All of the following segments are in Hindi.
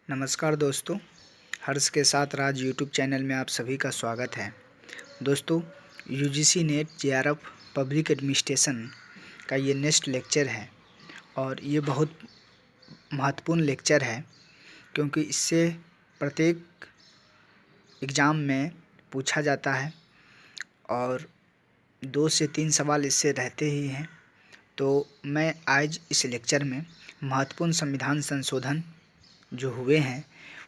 नमस्कार दोस्तों, हर्ष के साथ राज यूट्यूब चैनल में आप सभी का स्वागत है। दोस्तों, UGC net JRF public administration का ये नेक्स्ट लेक्चर है और ये बहुत महत्वपूर्ण लेक्चर है क्योंकि इससे प्रत्येक एग्ज़ाम में पूछा जाता है और 2 से 3 सवाल इससे रहते ही हैं। तो मैं आज इस लेक्चर में महत्वपूर्ण संविधान संशोधन जो हुए हैं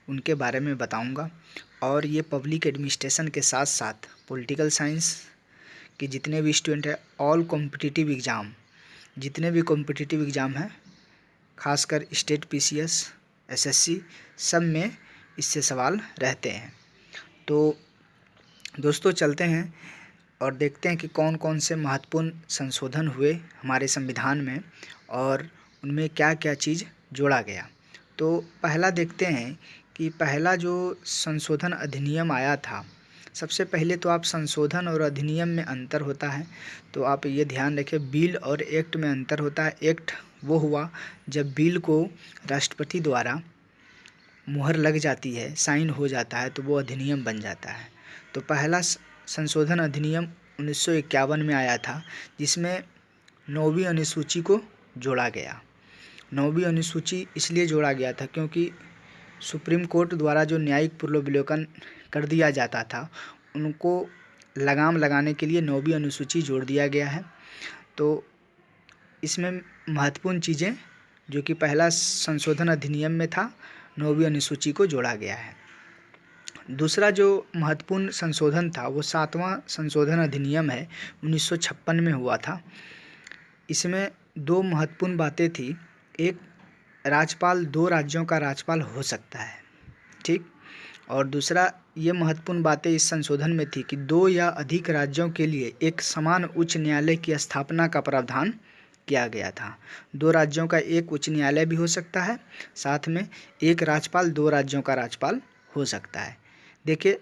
उनके बारे में बताऊंगा और ये पब्लिक एडमिनिस्ट्रेशन के साथ साथ पॉलिटिकल साइंस के जितने भी स्टूडेंट हैं, ऑल कॉम्पिटिटिव एग्ज़ाम जितने भी कॉम्पिटिटिव एग्ज़ाम हैं, खासकर स्टेट पीसीएस, एसएससी, सब में इससे सवाल रहते हैं। तो दोस्तों चलते हैं और देखते हैं कि कौन कौन से महत्वपूर्ण संशोधन हुए हमारे संविधान में और उनमें क्या क्या चीज़ जोड़ा गया। तो पहला देखते हैं कि पहला जो संशोधन अधिनियम आया था। सबसे पहले तो आप संशोधन और अधिनियम में अंतर होता है, तो आप ये ध्यान रखें, बिल और एक्ट में अंतर होता है। एक्ट वो हुआ जब बिल को राष्ट्रपति द्वारा मुहर लग जाती है, साइन हो जाता है, तो वो अधिनियम बन जाता है। तो पहला संशोधन अधिनियम 1951 में आया था, जिसमें 9वीं अनुसूची को जोड़ा गया। 9वीं अनुसूची इसलिए जोड़ा गया था क्योंकि सुप्रीम कोर्ट द्वारा जो न्यायिक पुनर्विलोकन कर दिया जाता था, उनको लगाम लगाने के लिए 9वीं अनुसूची जोड़ दिया गया है। तो इसमें महत्वपूर्ण चीज़ें जो कि पहला संशोधन अधिनियम में था, 9वीं अनुसूची को जोड़ा गया है। दूसरा जो महत्वपूर्ण संशोधन था वो 7वां संशोधन अधिनियम है, 1956 में हुआ था। इसमें 2 महत्वपूर्ण बातें थी। एक, राज्यपाल 2 राज्यों का राज्यपाल हो सकता है, ठीक। और दूसरा, ये महत्वपूर्ण बातें इस संशोधन में थी कि 2 या अधिक राज्यों के लिए एक समान उच्च न्यायालय की स्थापना का प्रावधान किया गया था। 2 राज्यों का एक उच्च न्यायालय भी हो सकता है, साथ में एक राज्यपाल 2 राज्यों का राज्यपाल हो सकता है। देखिए,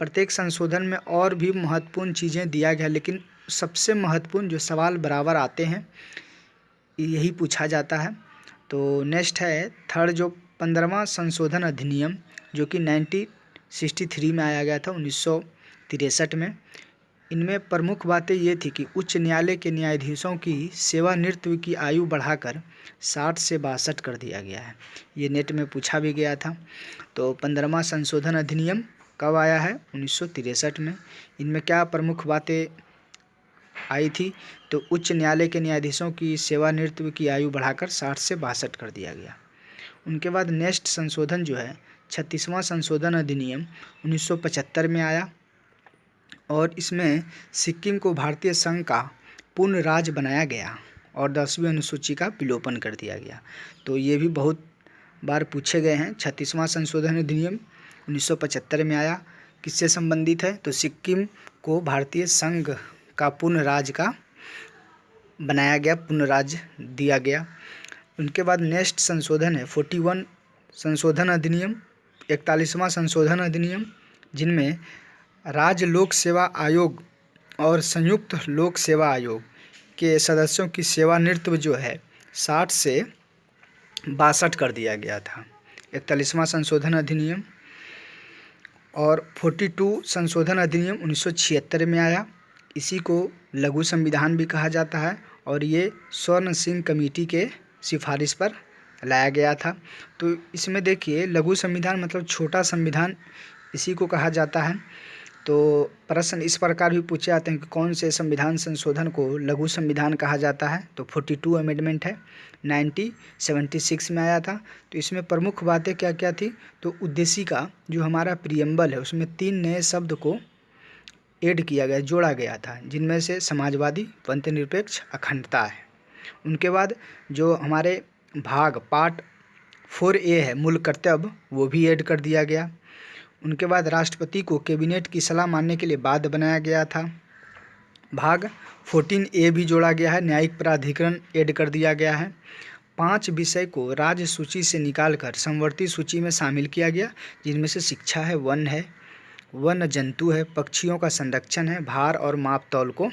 प्रत्येक संशोधन में और भी महत्वपूर्ण चीज़ें दिया गया, लेकिन सबसे महत्वपूर्ण जो सवाल बराबर आते हैं यही पूछा जाता है। तो नेक्स्ट है थर्ड, जो 15वां संशोधन अधिनियम जो कि 1963 में आया गया था, 1963 में। इनमें प्रमुख बातें ये थी कि उच्च न्यायालय के न्यायाधीशों की सेवानिवृत्ति की आयु बढ़ाकर 60 से 62 कर दिया गया है। ये नेट में पूछा भी गया था। तो 15वां संशोधन अधिनियम कब आया है? 1963 में। इनमें क्या प्रमुख बातें आई थी? तो उच्च न्यायालय के न्यायाधीशों की सेवानिवृत्ति की आयु बढ़ाकर 60 से 62 कर दिया गया। उनके बाद नेक्स्ट संशोधन जो है 36वां संशोधन अधिनियम 1975 में आया और इसमें सिक्किम को भारतीय संघ का पूर्ण राज्य बनाया गया और 10वीं अनुसूची का विलोपन कर दिया गया। तो ये भी बहुत बार पूछे गए हैं। 36वां संशोधन अधिनियम 1975 में आया, किससे संबंधित है? तो सिक्किम को भारतीय संघ का पूर्ण राज्य का बनाया गया, पूर्ण राज्य दिया गया। उनके बाद नेक्स्ट संशोधन है 41 संशोधन अधिनियम, 41वां संशोधन अधिनियम, जिनमें राज्य लोक सेवा आयोग और संयुक्त लोक सेवा आयोग के सदस्यों की सेवानिवृत्ति जो है 60 से 62 कर दिया गया था। 41वां संशोधन अधिनियम। और 42 संशोधन अधिनियम 1976 में आया। इसी को लघु संविधान भी कहा जाता है और ये स्वर्ण सिंह कमेटी के सिफारिश पर लाया गया था। तो इसमें देखिए, लघु संविधान मतलब छोटा संविधान इसी को कहा जाता है। तो प्रश्न इस प्रकार भी पूछे जाते हैं कि कौन से संविधान संशोधन को लघु संविधान कहा जाता है? तो 42 अमेंडमेंट है, 1976 में आया था। तो इसमें प्रमुख बातें क्या क्या थी? तो उद्देशिका जो हमारा प्रियम्बल है उसमें 3 नए शब्द को ऐड किया गया, जोड़ा गया था, जिनमें से समाजवादी, पंथनिरपेक्ष, अखंडता है। उनके बाद जो हमारे भाग पार्ट 4A है, मूल कर्तव्य, वो भी ऐड कर दिया गया। उनके बाद राष्ट्रपति को कैबिनेट की सलाह मानने के लिए बाध्य बनाया गया था। भाग 14A भी जोड़ा गया है, न्यायिक प्राधिकरण ऐड कर दिया गया है। 5 विषय को राज्य सूची से निकालकर समवर्ती सूची में शामिल किया गया, जिनमें से शिक्षा है, वन है, वन जंतु है, पक्षियों का संरक्षण है, भार और माप तौल को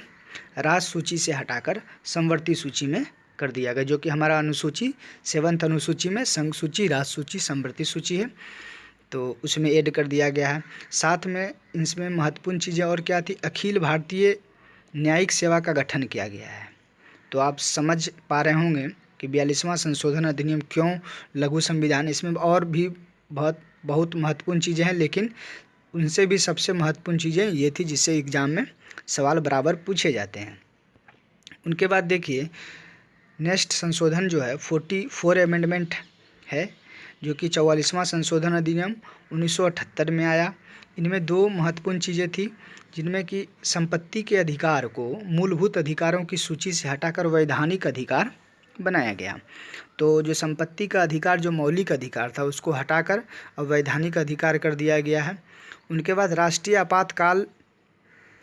राज्य सूची से हटाकर समवर्ती सूची में कर दिया गया, जो कि हमारा अनुसूची 7th अनुसूची में संघ सूची, राज सूची, समवर्ती सूची है, तो उसमें ऐड कर दिया गया है। साथ में इसमें महत्वपूर्ण चीज़ें और क्या थी, अखिल भारतीय न्यायिक सेवा का गठन किया गया है। तो आप समझ पा रहे होंगे कि 42वां संशोधन अधिनियम क्यों लघु संविधान, इसमें और भी बहुत महत्वपूर्ण चीज़ें हैं, लेकिन उनसे भी सबसे महत्वपूर्ण चीज़ें ये थी जिससे एग्ज़ाम में सवाल बराबर पूछे जाते हैं। उनके बाद देखिए नेक्स्ट संशोधन जो है 44 अमेंडमेंट है, जो कि 44वां संशोधन अधिनियम 1978 में आया। इनमें दो महत्वपूर्ण चीज़ें थी, जिनमें कि संपत्ति के अधिकार को मूलभूत अधिकारों की सूची से हटाकर वैधानिक अधिकार बनाया गया। तो जो संपत्ति का अधिकार, जो मौलिक अधिकार था, उसको हटाकर अब वैधानिक अधिकार कर दिया गया है। उनके बाद राष्ट्रीय आपातकाल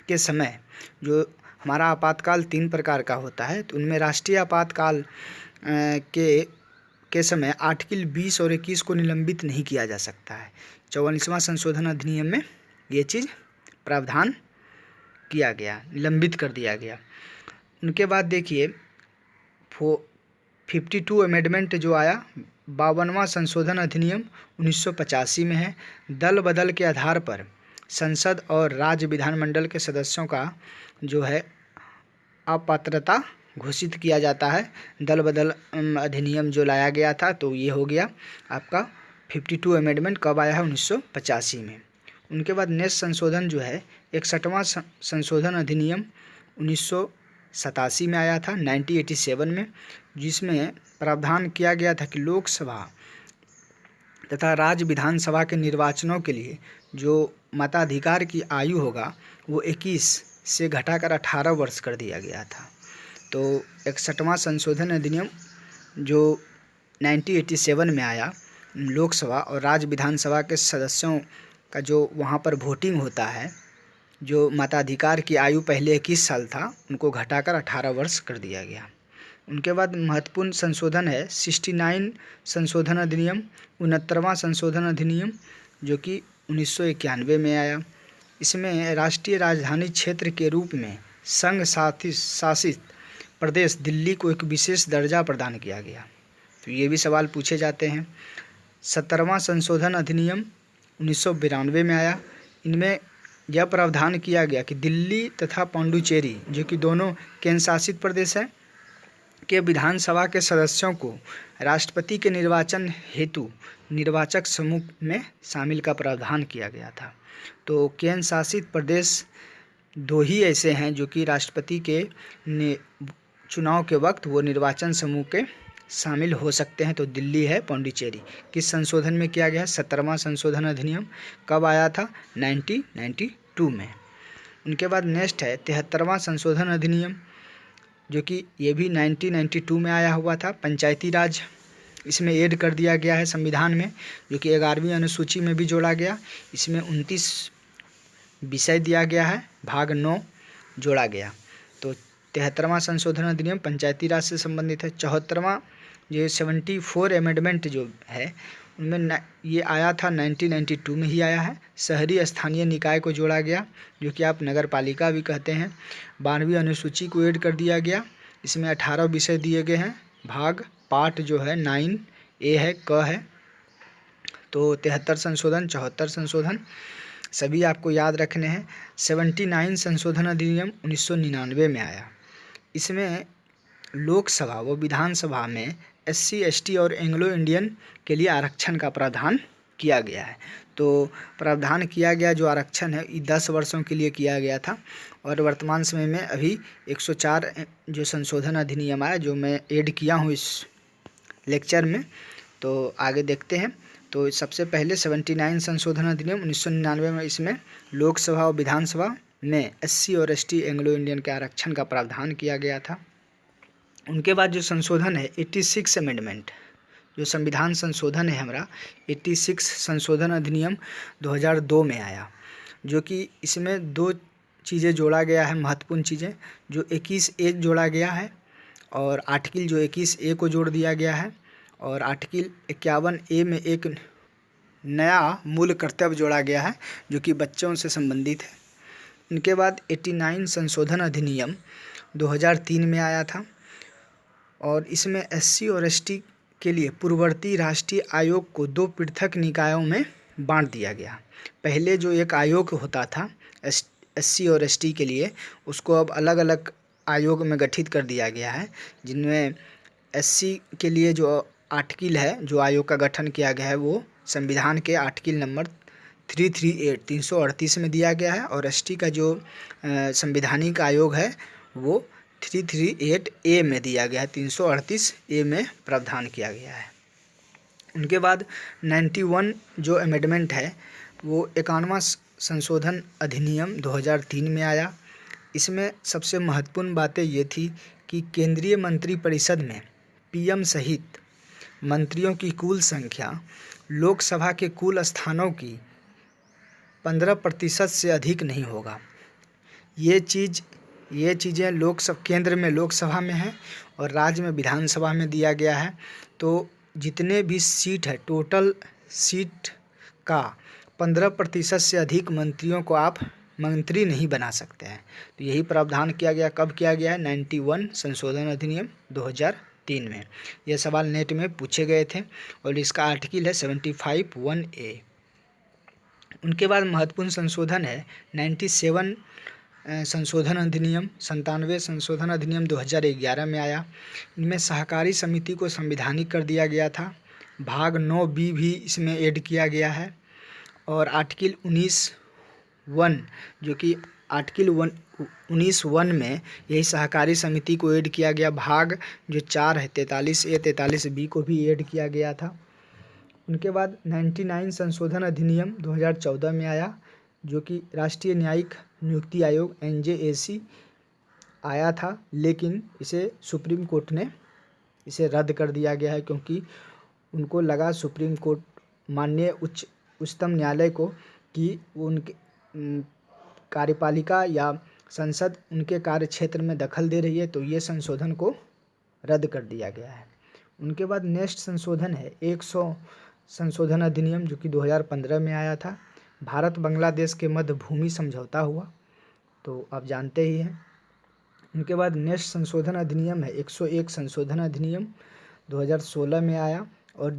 के समय, जो हमारा आपातकाल 3 प्रकार का होता है, तो उनमें राष्ट्रीय आपातकाल के समय आर्टिकल 20 और 21 को निलंबित नहीं किया जा सकता है। 44वां संशोधन अधिनियम में ये चीज़ प्रावधान किया गया, निलंबित कर दिया गया। उनके बाद देखिए 52 अमेंडमेंट जो आया, 52वां संशोधन अधिनियम 1985 में है। दल बदल के आधार पर संसद और राज्य विधानमंडल के सदस्यों का जो है अपात्रता घोषित किया जाता है। दल बदल अधिनियम जो लाया गया था, तो ये हो गया आपका 52 अमेंडमेंट। कब आया है? 1985 में। उनके बाद नेक्स्ट संशोधन जो है 61वां संशोधन अधिनियम 1987 में आया था, 1987 में, जिसमें प्रावधान किया गया था कि लोकसभा तथा राज्य विधानसभा के निर्वाचनों के लिए जो मताधिकार की आयु होगा वो 21 से घटाकर 18 वर्ष कर दिया गया था। तो 61वां संशोधन अधिनियम जो 1987 में आया, लोकसभा और राज्य विधानसभा के सदस्यों का जो वहाँ पर वोटिंग होता है, जो मताधिकार की आयु पहले 21 साल था, उनको घटाकर 18 वर्ष कर दिया गया। उनके बाद महत्वपूर्ण संशोधन है 69 संशोधन अधिनियम, 69वां संशोधन अधिनियम, जो कि 1991 में आया। इसमें राष्ट्रीय राजधानी क्षेत्र के रूप में संघ शासित प्रदेश दिल्ली को एक विशेष दर्जा प्रदान किया गया। तो ये भी सवाल पूछे जाते हैं। 70वां संशोधन अधिनियम 1992 में आया। इनमें यह प्रावधान किया गया कि दिल्ली तथा पांडुचेरी, जो कि दोनों केंद्र शासित प्रदेश हैं, के विधानसभा के सदस्यों को राष्ट्रपति के निर्वाचन हेतु निर्वाचक समूह में शामिल का प्रावधान किया गया था। तो केंद्र शासित प्रदेश 2 ही ऐसे हैं जो कि राष्ट्रपति के चुनाव के वक्त वो निर्वाचन समूह के शामिल हो सकते हैं, तो दिल्ली है, पांडिचेरी। किस संशोधन में किया गया है? 70वां संशोधन अधिनियम। कब आया था? 1992 में। उनके बाद नेक्स्ट है 73वां संशोधन अधिनियम, जो कि ये भी 1992 में आया हुआ था, पंचायती राज। इसमें ऐड कर दिया गया है संविधान में, जो कि 11वीं अनुसूची में भी जोड़ा गया। इसमें 29 विषय दिया गया है, भाग 9 जोड़ा गया। तो 73वां संशोधन अधिनियम पंचायती राज से संबंधित है। 74वां जो 74 अमेंडमेंट जो है, उनमें ये आया था 1992 में ही आया है। शहरी स्थानीय निकाय को जोड़ा गया, जो कि आप नगर पालिका भी कहते हैं। 12वीं अनुसूची को ऐड कर दिया गया। इसमें 18 विषय दिए गए हैं। भाग पार्ट जो है 9A है, क है। तो 73 संशोधन, 74 संशोधन सभी आपको याद रखने हैं। 79 संशोधन अधिनियम 1999 में आया। इसमें लोकसभा व विधानसभा में SC, ST और एंग्लो इंडियन के लिए आरक्षण का प्रावधान किया गया है। तो प्रावधान किया गया जो आरक्षण है, ये 10 वर्षों के लिए किया गया था। और वर्तमान समय में अभी 104 जो संशोधन अधिनियम आया, जो मैं ऐड किया हूँ इस लेक्चर में, तो आगे देखते हैं। तो सबसे पहले 79 संशोधन अधिनियम 1999 में, इसमें लोकसभा और विधानसभा में SC और ST एंग्लो इंडियन के आरक्षण का प्रावधान किया गया था। उनके बाद जो संशोधन है 86 अमेंडमेंट, जो संविधान संशोधन है हमारा, 86 संशोधन अधिनियम 2002 में आया, जो कि इसमें 2 चीज़ें जोड़ा गया है, महत्वपूर्ण चीज़ें। जो 21A जोड़ा गया है, और आर्टिकल जो 21A को जोड़ दिया गया है, और आर्टिकल 51A में एक नया मूल कर्तव्य जोड़ा गया है, जो कि बच्चों से संबंधित है। उनके बाद 89 संशोधन अधिनियम 2003 में आया था, और इसमें एससी और एसटी के लिए पूर्ववर्ती राष्ट्रीय आयोग को 2 पृथक निकायों में बांट दिया गया। पहले जो एक आयोग होता था एससी और एसटी के लिए, उसको अब अलग अलग आयोग में गठित कर दिया गया है, जिनमें एससी के लिए जो आर्टिकल है, जो आयोग का गठन किया गया है, वो संविधान के आर्टिकल नंबर 338 में दिया गया है, और एसटी का जो संवैधानिक आयोग है वो 338A में दिया गया है, 338A में प्रावधान किया गया है। उनके बाद 91 जो अमेंडमेंट है वो 51वां संशोधन अधिनियम 2003 में आया। इसमें सबसे महत्वपूर्ण बातें ये थी कि केंद्रीय मंत्रिपरिषद में पीएम सहित मंत्रियों की कुल संख्या लोकसभा के कुल स्थानों की 15% से अधिक नहीं होगा। ये चीज़ें केंद्र में लोकसभा में है और राज्य में विधानसभा में दिया गया है। तो जितने भी सीट है, टोटल सीट का 15% से अधिक मंत्रियों को आप मंत्री नहीं बना सकते हैं। तो यही प्रावधान किया गया। कब किया गया है? 91 संशोधन अधिनियम 2003 में। यह सवाल नेट में पूछे गए थे और इसका आर्टिकल है 75(1)(a). उनके बाद महत्वपूर्ण संशोधन है 97 संशोधन अधिनियम 97 संशोधन अधिनियम 2011 में आया। इनमें सहकारी समिति को संवैधानिक कर दिया गया था। भाग 9B भी इसमें ऐड किया गया है, और आर्टिकल 19(1) जो कि आर्टिकल 19(1) में यही सहकारी समिति को ऐड किया गया। भाग जो 4 है 43A 43B को भी ऐड किया गया था। उनके बाद 99 संशोधन अधिनियम 2014 में आया, जो कि राष्ट्रीय न्यायिक नियुक्ति आयोग NJAC आया था, लेकिन इसे सुप्रीम कोर्ट ने इसे रद्द कर दिया गया है, क्योंकि उनको लगा, सुप्रीम कोर्ट माननीय उच्चतम न्यायालय को, कि उनके कार्यपालिका या संसद उनके कार्य क्षेत्र में दखल दे रही है, तो ये संशोधन को रद्द कर दिया गया है। उनके बाद नेक्स्ट संशोधन है 100 संशोधन अधिनियम, जो कि 2015 में आया था। भारत बांग्लादेश के मध्य भूमि समझौता हुआ, तो आप जानते ही हैं। उनके बाद नेक्स्ट संशोधन अधिनियम है 101 संशोधन अधिनियम 2016 में आया, और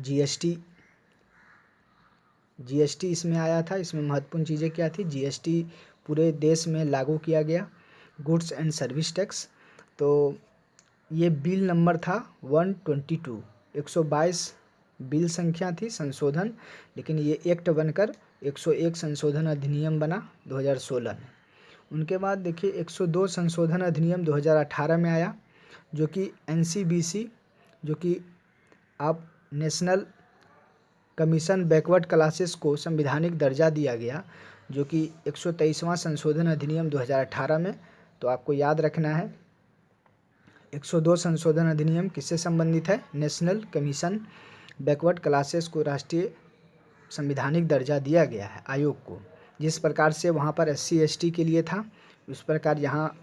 जीएसटी इसमें आया था। इसमें महत्वपूर्ण चीज़ें क्या थी? जीएसटी पूरे देश में लागू किया गया, गुड्स एंड सर्विस टैक्स। तो ये बिल नंबर था 122, 122 बिल संख्या थी संशोधन, लेकिन ये एक्ट बनकर 101 संशोधन अधिनियम बना 2016 में। उनके बाद देखिए 102 संशोधन अधिनियम 2018 में आया, जो कि NCBC, जो कि आप नेशनल कमीशन बैकवर्ड क्लासेस को संवैधानिक दर्जा दिया गया, जो कि 123वां संशोधन अधिनियम 2018 में। तो आपको याद रखना है 102 संशोधन अधिनियम किससे संबंधित है? नेशनल कमीशन बैकवर्ड क्लासेस को राष्ट्रीय संवैधानिक दर्जा दिया गया है आयोग को। जिस प्रकार से वहाँ पर SC ST के लिए था, उस प्रकार यहाँ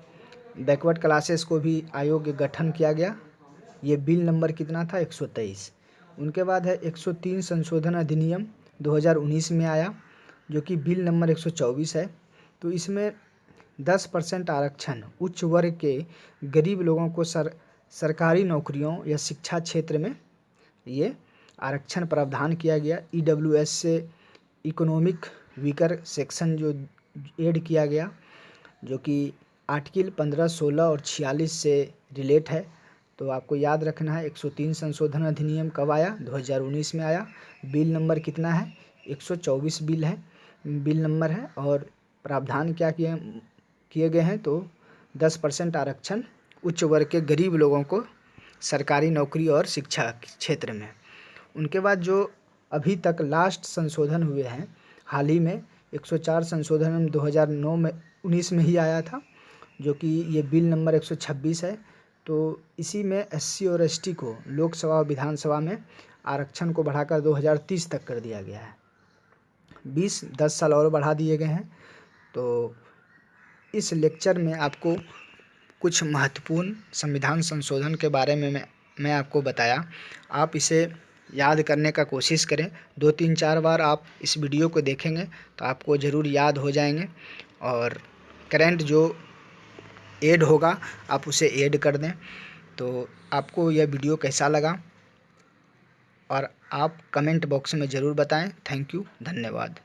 बैकवर्ड क्लासेस को भी आयोग के गठन किया गया। ये बिल नंबर कितना था? 123। उनके बाद है 103 संशोधन अधिनियम 2019 में आया, जो कि बिल नंबर 124 है। तो इसमें 10% आरक्षण उच्च वर्ग के गरीब लोगों को सरकारी नौकरियों या शिक्षा क्षेत्र में ये आरक्षण प्रावधान किया गया। EWS से इकोनॉमिक वीकर सेक्शन जो ऐड किया गया, जो कि आर्टिकल 15, 16 और 46 से रिलेट है। तो आपको याद रखना है 103 संशोधन अधिनियम कब आया? 2019 में आया। बिल नंबर कितना है? 124 बिल नंबर है, और प्रावधान क्या किए गए हैं? तो 10% आरक्षण उच्च वर्ग के गरीब लोगों को सरकारी नौकरी और शिक्षा क्षेत्र में। उनके बाद जो अभी तक लास्ट संशोधन हुए हैं हाल ही में, 104 संशोधन 2019 में ही आया था, जो कि ये बिल नंबर 126 है। तो इसी में SC और ST को लोकसभा और विधानसभा में आरक्षण को बढ़ाकर 2030 तक कर दिया गया है। 10 साल और बढ़ा दिए गए हैं। तो इस लेक्चर में आपको कुछ महत्वपूर्ण संविधान संशोधन के बारे में मैं आपको बताया। आप इसे याद करने का कोशिश करें। 2, 3, 4 बार आप इस वीडियो को देखेंगे तो आपको ज़रूर याद हो जाएंगे, और करंट जो ऐड होगा आप उसे ऐड कर दें। तो आपको यह वीडियो कैसा लगा और आप कमेंट बॉक्स में ज़रूर बताएं। थैंक यू, धन्यवाद।